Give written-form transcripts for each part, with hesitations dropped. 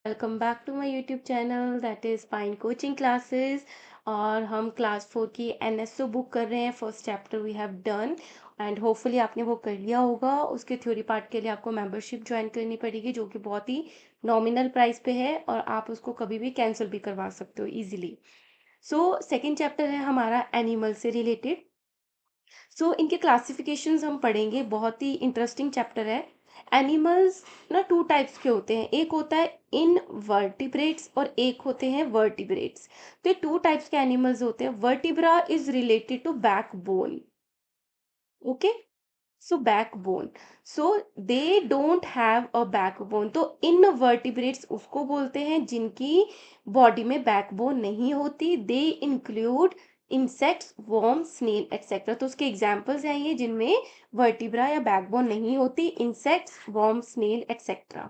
Welcome back to my YouTube channel that is pine coaching classes. और हम class 4 की NSO book कर रहे हैं। First chapter we have done and hopefully आपने वो कर लिया होगा। उसके थ्योरी पार्ट के लिए आपको मेंबरशिप ज्वाइन करनी पड़ेगी, जो कि बहुत ही नॉमिनल प्राइस पे है और आप उसको कभी भी कैंसिल भी करवा सकते हो इजीली। सो सेकंड चैप्टर है हमारा एनिमल से रिलेटेड। इनके क्लासिफिकेशंस हम पढ़ेंगे, बहुत ही इंटरेस्टिंग चैप्टर है। एनिमल्स ना टू टाइप्स के होते हैं, एक होता है इनवर्टिब्रेट्स और एक होते हैं वर्टिब्रेट्स। तो ये टू टाइप्स के एनिमल्स होते हैं। Vertebra is related to backbone. Okay, so backbone, so they don't have a backbone. तो इनवर्टिब्रेट्स उसको बोलते हैं जिनकी बॉडी में बैकबोन नहीं होती। They include insects, worm, snail etcetera. तो उसके एग्जाम्पल्स हैं ये जिनमें वर्टिब्रा या बैकबोन नहीं होती, insects, worm, snail etcetera.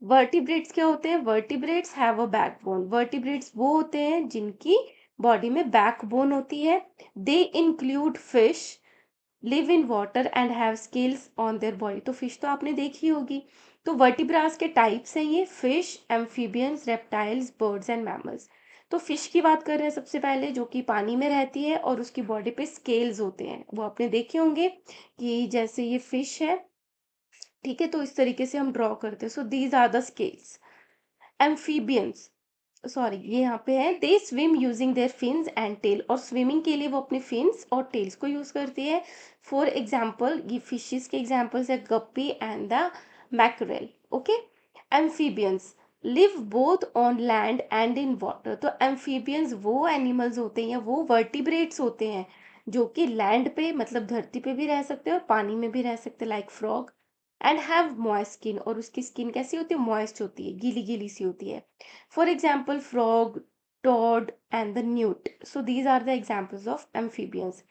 Vertebrates क्या होते हैं? Vertebrates have a backbone. Vertebrates वो होते हैं जिनकी बॉडी में बैकबोन होती है। They include fish, live in water and have scales on their body. तो फिश तो आपने देखी होगी। तो वर्टिब्रास के टाइप्स हैं ये: fish, amphibians, reptiles, birds and mammals. तो फिश की बात कर रहे हैं सबसे पहले, जो कि पानी में रहती है और उसकी बॉडी पे स्केल्स होते हैं। वो आपने देखे होंगे कि जैसे ये फिश है, ठीक है, तो इस तरीके से हम ड्रॉ करते हैं। So these are the scales. Amphibians, sorry ये यहाँ पे है, they swim using their fins and tail. और स्विमिंग के लिए वो अपने फिन्स और टेल्स को यूज करती है। फॉर एग्जाम्पल, ये फिशेस के एग्जाम्पल्स है guppy and the mackerel. Okay, amphibians live both on land and in water. तो एम्फीबियंस वो एनिमल्स होते हैं या वो वर्टिब्रेट्स होते हैं जो कि लैंड पे मतलब धरती पे भी रह सकते हैं और पानी में भी रह सकते हैं, like frog. And have moist skin, और उसकी स्किन कैसी होती है? मॉइस्ट होती है, गीली गीली सी होती है। For example, frog, toad, and the newt. So these are the examples of amphibians.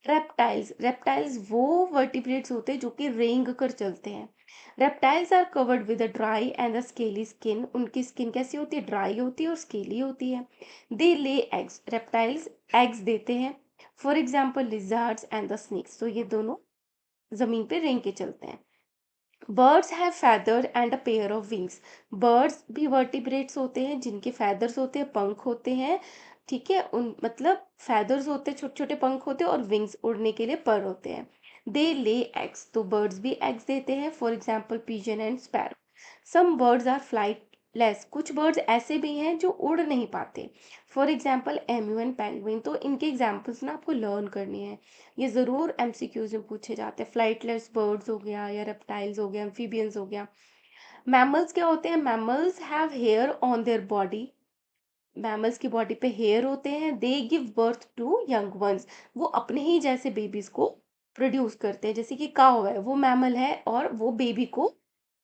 Reptiles. Reptiles वो vertebrates होते हैं जो कि रेंग कर चलते हैं। Reptiles are covered with a dry and a scaly skin. उनकी स्किन कैसी होती है? ड्राई होती है और स्केली होती है। They lay eggs. Reptiles eggs देते हैं। For example, lizards and the snakes. तो ये दोनों जमीन पे रेंग के चलते हैं। Birds have feather and a pair of wings. Birds भी वर्टिब्रेट्स होते हैं जिनके feathers होते हैं, पंख होते हैं। ठीक है, उन मतलब feathers होते हैं, छोटे छोटे पंख होते हैं, और विंग्स उड़ने के लिए पर होते हैं। दे ले एग्स, तो बर्ड्स भी एग्स देते हैं। For example, pigeon and sparrow. Some birds are flightless, कुछ बर्ड्स ऐसे भी हैं जो उड़ नहीं पाते। For example, emu and penguin. तो इनके एग्जाम्पल्स ना आपको लर्न करने हैं, ये ज़रूर एमसीक्यूज में पूछे जाते हैं। फ्लाइटलेस बर्ड्स हो गया या रेप्टाइल्स हो गया, एम्फीबियंस हो गया। मैमल्स क्या होते हैं? Mammals have hair on their body. Mammals की बॉडी पे हेयर होते हैं। They give birth to young ones, वो अपने ही जैसे बेबीज को प्रोड्यूस करते हैं। जैसे कि काव है, वो मैमल है और वो बेबी को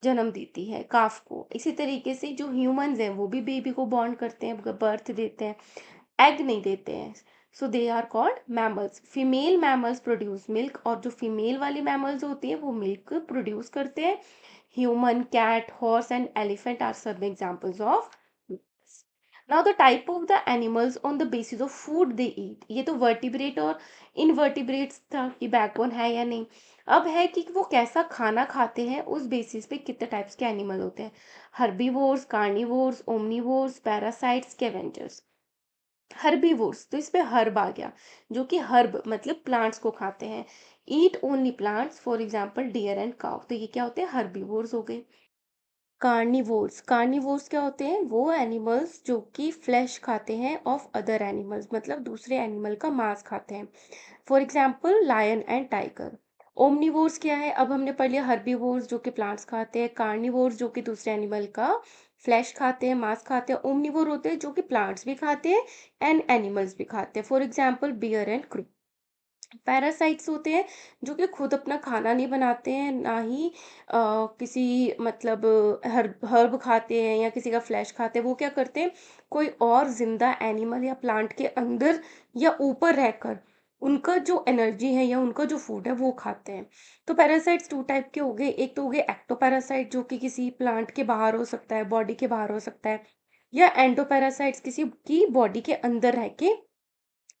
जन्म देती है, काफ को। इसी तरीके से जो ह्यूमंस हैं वो भी बेबी को बॉर्न करते हैं, बर्थ देते हैं, एग नहीं देते हैं। So they are called mammals. Female mammals produce milk, और जो फीमेल वाली मैमल्स होती है वो मिल्क प्रोड्यूस करते हैं। Human, cat, horse and elephant are सब examples of. Now the type of the animals on the basis of food they eat. ये तो वर्टिब्रेट और इनवर्टिब्रेट्स था कि बैकबोन है या नहीं। अब है कि वो कैसा खाना खाते हैं, उस बेसिस पे कितने टाइप्स के एनिमल होते हैं: herbivores, carnivores, omnivores, parasites, scavengers. Herbivores, तो इसमें हर्ब आ गया, जो कि हर्ब मतलब प्लांट्स को खाते हैं। Eat only plants, for example deer and cow. तो ये क्या होते हैं? हर्बीवोर्स हो गए। कार्निवोर्स, कार्निवोर्स क्या होते हैं? वो एनिमल्स जो कि फ्लैश खाते हैं ऑफ अदर एनिमल्स, मतलब दूसरे एनिमल का मांस खाते हैं। For example, lion and tiger. Omnivores क्या है? अब हमने पढ़ लिया, हर्बीवोर्स जो कि प्लांट्स खाते हैं, कार्निवोर्स जो कि दूसरे एनिमल का फ्लैश खाते हैं, मांस खाते हैं। ओमनीवोर होते हैं जो कि प्लांट्स भी खाते हैं एंड एनिमल्स भी खाते हैं। For example, bear and crow. Parasites होते हैं जो कि खुद अपना खाना नहीं बनाते हैं, ना ही किसी मतलब हर्ब हर्ब खाते हैं या किसी का फ्लैश खाते हैं। वो क्या करते हैं? कोई और जिंदा एनिमल या प्लांट के अंदर या ऊपर रहकर उनका जो एनर्जी है या उनका जो फूड है वो खाते हैं। तो पैरासाइट्स टू टाइप के हो गए। एक तो हो गए एक्टोपैरासाइट, जो कि किसी प्लांट के बाहर हो सकता है, बॉडी के बाहर हो सकता है, या एंडोपैरासाइट्स किसी की बॉडी के अंदर रह के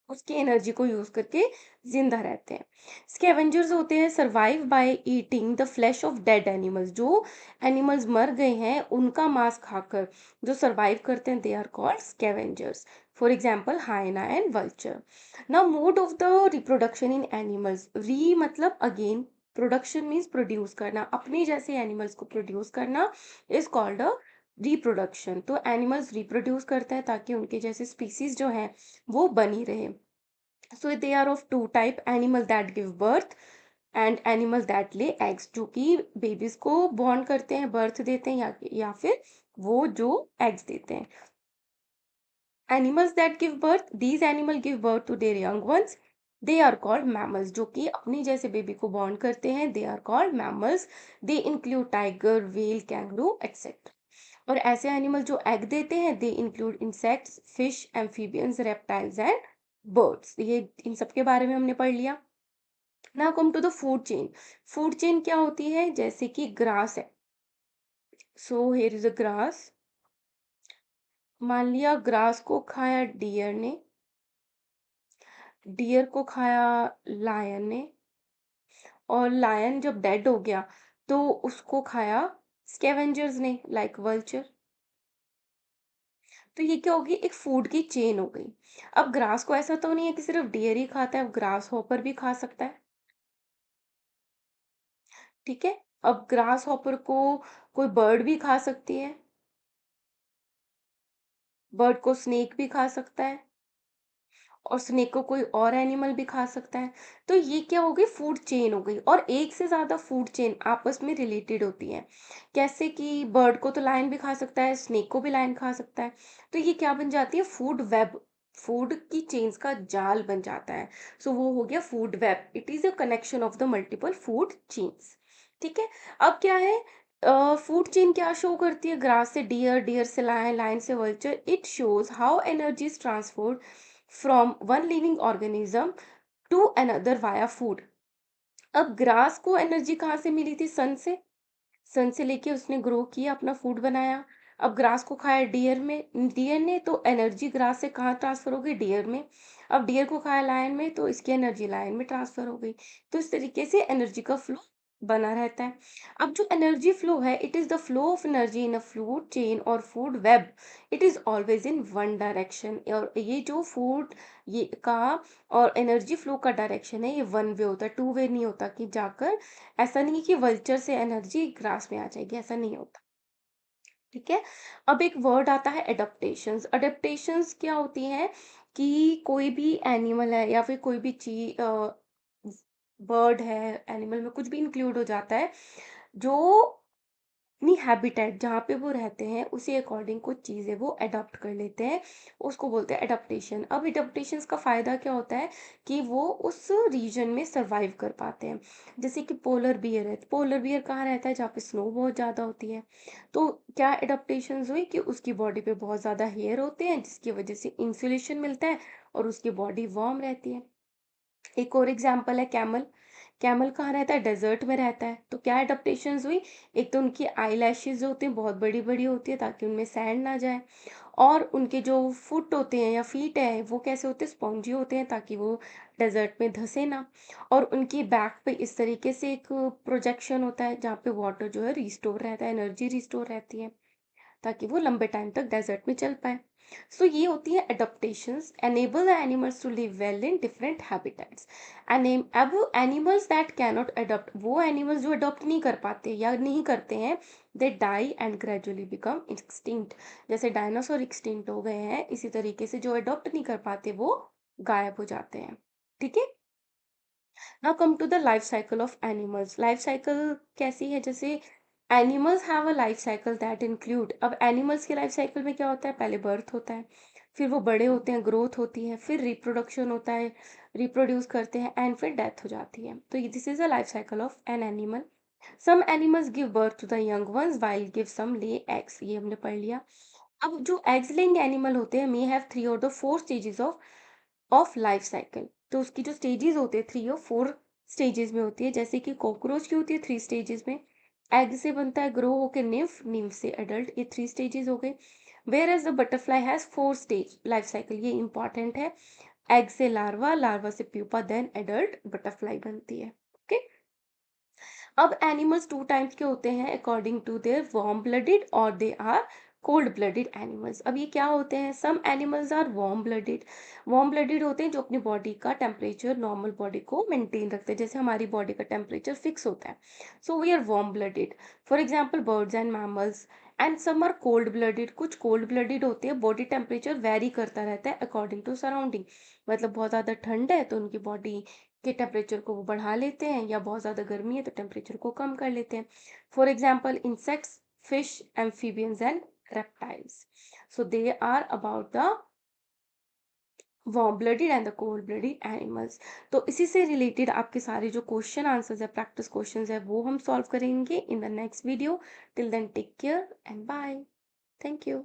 उसकी एनर्जी को यूज करके जिंदा रहते हैं। स्कैवेंजर्स होते हैं survive by eating the flash of dead animals, जो एनिमल्स मर गए हैं उनका मांस खाकर जो सर्वाइव करते हैं, they are called scavengers. For example hyena and vulture. Now mode of the reproduction in animals, re मतलब अगेन, प्रोडक्शन मीन्स प्रोड्यूस करना, अपने जैसे एनिमल्स को प्रोड्यूस करना इज कॉल्ड अ रिप्रोडक्शन। तो एनिमल्स रिप्रोड्यूस करते हैं ताकि उनके जैसे स्पीसीज जो है वो बनी रहे। So they are of two type, animal that give birth and animal that lay eggs, जो कि बेबीज को बॉर्न करते हैं, बर्थ देते हैं, या फिर वो जो एग्स देते हैं। Animals that give birth, these animal give birth to their young ones, they are called mammals, जो कि अपने जैसे बेबी को बॉर्न करते हैं, they are called mammals. They include tiger, whale, kangaroo etcetera. और ऐसे एनिमल जो एग देते हैं, they include insects, fish, amphibians, reptiles and birds. ये इन सब के बारे में हमने पढ़ लिया। Now come to the food chain. Food chain क्या होती है, जैसे कि ग्रास है। So here is a grass. मान लिया ग्रास को खाया डियर ने, डियर को खाया लायन ने, और लायन जब डेड हो गया तो उसको खाया स्कैवेंजर्स ने, लाइक वल्चर। तो ये क्या होगी, एक फूड की चेन हो गई। अब ग्रास को ऐसा तो नहीं है कि सिर्फ डियर ही खाता है, ग्रास हॉपर भी खा सकता है। ठीक है। अब ग्रास हॉपर को कोई बर्ड भी खा सकती है, बर्ड को स्नेक भी खा सकता है, और स्नेक को कोई और एनिमल भी खा सकता है। तो ये क्या हो गई, फूड चेन हो गई। और एक से ज्यादा फूड चेन आपस में रिलेटेड होती है। कैसे कि बर्ड को तो लायन भी खा सकता है, स्नेक को भी लायन खा सकता है। तो ये क्या बन जाती है, फूड वेब, फूड की चेन्स का जाल बन जाता है। सो वो हो गया food web, it is a connection of the multiple food chains. ठीक है। अब क्या है, फूड चेन क्या शो करती है, ग्रास से डियर, डियर से लायन, लायन से vulture. It shows how energy is transferred from one living organism to another via food. अब ग्रास को एनर्जी कहाँ से मिली थी, सन से। सन से लेके उसने ग्रो किया, अपना फूड बनाया। अब ग्रास को खाया डियर में, डियर ने, तो एनर्जी ग्रास से कहाँ ट्रांसफर हो गई, डियर में। अब डियर को खाया लायन में, तो इसकी एनर्जी लायन में ट्रांसफर हो गई। तो इस तरीके से एनर्जी का फ्लो बना रहता है। अब जो एनर्जी फ्लो है, it is the flow of energy in a food chain और food web. It is always in one direction. और ये जो फूड ये का और एनर्जी फ्लो का डायरेक्शन है, ये वन वे होता है, टू वे नहीं होता कि जाकर, ऐसा नहीं है कि वल्चर से एनर्जी ग्रास में आ जाएगी, ऐसा नहीं होता। ठीक है। अब एक वर्ड आता है एडेप्टेशंस। एडेप्टेशंस क्या होती हैं कि कोई भी एनिमल है या फिर कोई भी चीज, बर्ड है, एनिमल में कुछ भी इंक्लूड हो जाता है, जो अपनी हैबिटेट जहाँ पे वो रहते हैं उसी अकॉर्डिंग कुछ चीज़ें वो अडॉप्ट कर लेते हैं, उसको बोलते हैं अडॉप्टेशन। अब अडॉप्टेशंस का फ़ायदा क्या होता है कि वो उस रीजन में सरवाइव कर पाते हैं। जैसे कि पोलर बियर है, पोलर बियर कहाँ रहता है, जहाँ पे स्नो बहुत ज़्यादा होती है। तो क्या अडॉप्टेशंस हुई कि उसकी बॉडी पे बहुत ज़्यादा हेयर होते हैं, जिसकी वजह से इंसुलेशन मिलता है और उसकी बॉडी वार्म रहती है। एक और एग्जाम्पल है कैमल। कैमल कहाँ रहता है, डेजर्ट में रहता है। तो क्या एडेप्टेशंस हुई, एक तो उनकी आई लैशेज जो होती हैं बहुत बड़ी बड़ी होती है ताकि उनमें सैंड ना जाए, और उनके जो फुट होते हैं या फीट है वो कैसे होते हैं, स्पॉन्जी होते हैं ताकि वो डेजर्ट में धंसे ना। और उनकी बैक पे इस तरीके से एक प्रोजेक्शन होता है जहाँ पे वाटर जो है रिस्टोर रहता है, एनर्जी रिस्टोर रहती है ताकि वो लंबे टाइम तक डेजर्ट में चल पाए। सो ये होती है adaptations, enable the animals to live well in different habitats. अब एनिमल्स दैट कैनॉट अडॉप्ट, वो एनिमल्स जो अडॉप्ट नहीं कर पाते या नहीं करते हैं, they die and gradually become extinct. जैसे डायनासोर एक्सटिंक्ट हो गए हैं, इसी तरीके से जो अडॉप्ट नहीं कर पाते वो गायब हो जाते हैं। ठीक है। Now come to the life cycle of animals. Life cycle कैसी है, जैसे animals have a life cycle that include, अब एनिमल्स के लाइफ साइकिल में क्या होता है, पहले बर्थ होता है, फिर वो बड़े होते हैं, ग्रोथ होती है, फिर रिप्रोडक्शन होता है, रिप्रोड्यूस करते हैं, एंड फिर डेथ हो जाती है। तो this is a life cycle of an animal. Some animals give birth to the young ones while give some lay eggs, ये हमने पढ़ लिया। अब जो एग्स लेइंग एनिमल होते हैं मे हैव थ्री और the four stages of life cycle. तो उसकी जो स्टेजेस होते हैं, थ्री और फोर स्टेजेस में होती है। जैसे कि कॉकरोच की होती है थ्री स्टेजेस में, एग से बनता है, ग्रो होके निम्फ, निम्फ से एडल्ट, ये थ्री स्टेजेस हो गए। Whereas the butterfly has four stage life cycle, ये इंपॉर्टेंट है। एग से लार्वा, लार्वा से प्यूपा, देन एडल्ट बटरफ्लाई बनती है। ओके। अब एनिमल्स टू टाइप्स के होते हैं according to their warm blooded और they are cold blooded animals. अब ये क्या होते हैं? Some animals are warm blooded. Warm blooded होते हैं जो अपनी बॉडी का टेम्परेचर नॉर्मल बॉडी को मेंटेन रखते हैं, जैसे हमारी बॉडी का टेम्परेचर फिक्स होता है। So we are warm blooded. For example birds and mammals. And some are cold blooded. कुछ कोल्ड ब्लडेड होते हैं, बॉडी टेम्परेचर वेरी करता रहता है अकॉर्डिंग टू सराउंडिंग। मतलब बहुत ज़्यादा ठंड है तो उनकी बॉडी के टेम्परेचर को वो बढ़ा लेते हैं, या बहुत ज़्यादा गर्मी है तो टेम्परेचर को कम कर लेते हैं। For example insects, fish, amphibians and reptiles. So they are about the warm blooded and the cold blooded animals. तो इसी से रिलेटेड आपके सारे जो क्वेश्चन आंसर्स है, प्रैक्टिस क्वेश्चंस है, वो हम सॉल्व करेंगे in the next video. Till then take care and bye. Thank you.